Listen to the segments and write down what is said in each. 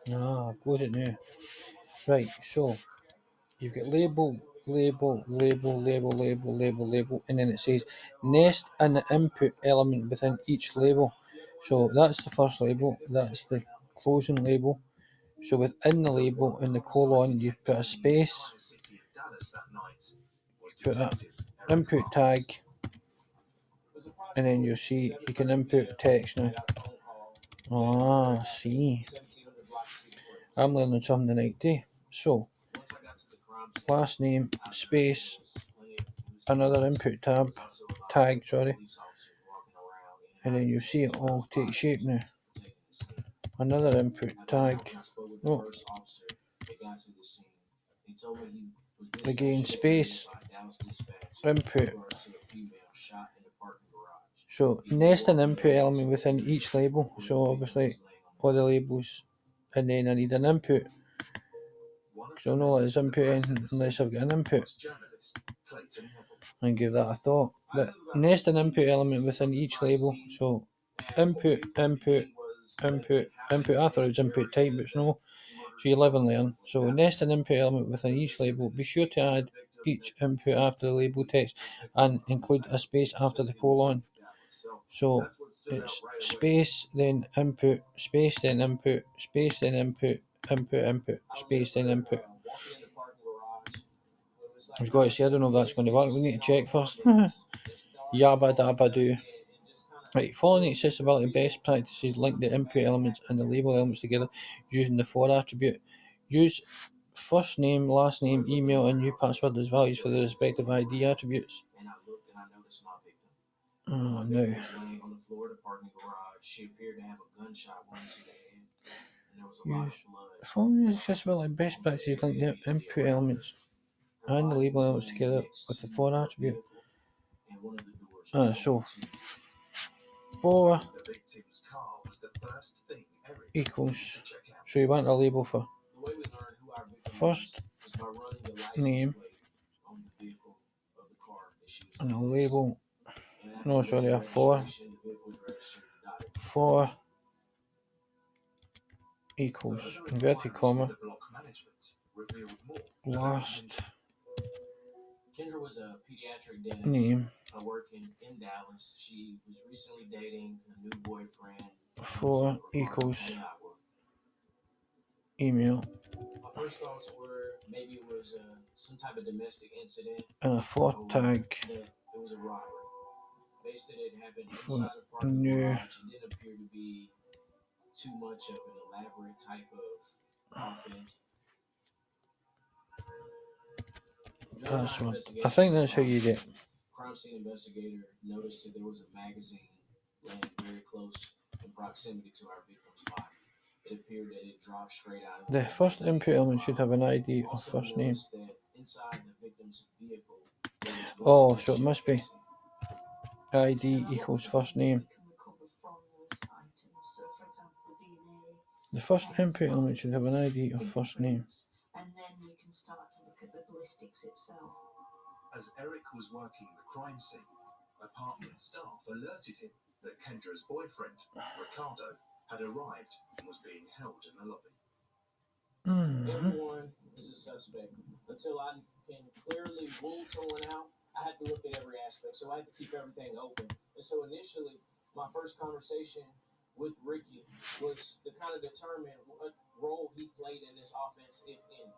I've got it now. Right, so you've got label, label, label, label, label, label, label, and then it says nest an input element within each label. So that's the first label, that's the closing label. So within the label, in the colon, you put a space, put an input tag, and then you'll see you can input text now. Ah, see. I'm learning something tonight too. So, last name, space, another input tag, and then you see it all take shape now. Another input tag. Oh. Again, space, input. So nest an input element within each label. So obviously all the labels, and then I need an input. Because I'll not let this input in unless I've got an input. And give that a thought. But nest an input element within each label. So input, input, input, input. I thought it was input type, but it's no. So you live and learn. So nest an input element within each label. Be sure to add each input after the label text and include a space after the colon. So it's space, then input, space, then input, space, then input, input, input, space, then input. I've got to say, I don't know if that's going to work. We need to check first. Yabba dabba do. Right, following accessibility best practices, link the input elements and the label elements together using the for attribute. Use first name, last name, email, and new password as values for the respective ID attributes. Oh, no. Use following accessibility best practices, link the input elements and the label elements together with the for attribute. So for equals, so you want a label for first name and a label, no sorry, a for equals inverted comma last Kendra was a pediatric dentist name working in Dallas. She was recently dating a new boyfriend. for equals email. My first thoughts were maybe it was some type of domestic incident. And a for tag. It was a robbery. Based on it happened inside a parking garage. It didn't appear to be too much of an elaborate type of offense. Password. I think that's how you do it. Crime scene investigator noticed that there was a magazine laying very close in proximity to our victim's body. It appeared that it dropped straight out of the first input element should have an ID of first name. Oh, so it must be ID equals first name. The first input element should have an ID of first name. And then we can start to look at the ballistics itself. As Eric was working the crime scene, apartment staff alerted him that Kendra's boyfriend, Ricardo, had arrived and was being held in the lobby. Everyone is a suspect. Until I can clearly rule someone out, I had to look at every aspect. So I had to keep everything open. And so initially, my first conversation with Ricky was to kind of determine what role he played in this offense, if any.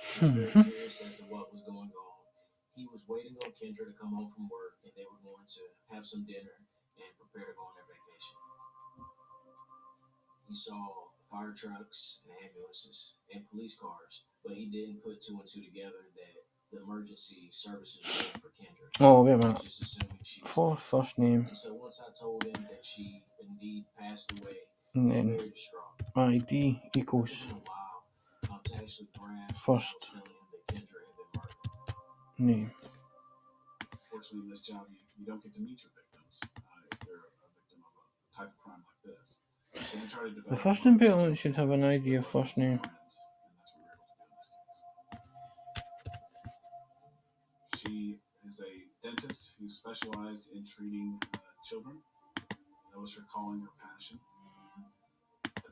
I was very curious as to what was going on. He was waiting on Kendra to come home from work, and they were going to have some dinner and prepare to go on their vacation. He saw fire trucks and ambulances and police cars, but he didn't put two and two together that the emergency services were for Kendra. Oh, wait a minute. For first name. And so once I told him that she indeed passed away, and then very distraught. ID equals first name. Fortunately, in this job, you don't get to meet your victims if they're a victim of a type of crime like this. So we try to develop the first input element should have an ID of first name. She is a dentist who specialized in treating children. That was her calling, her passion.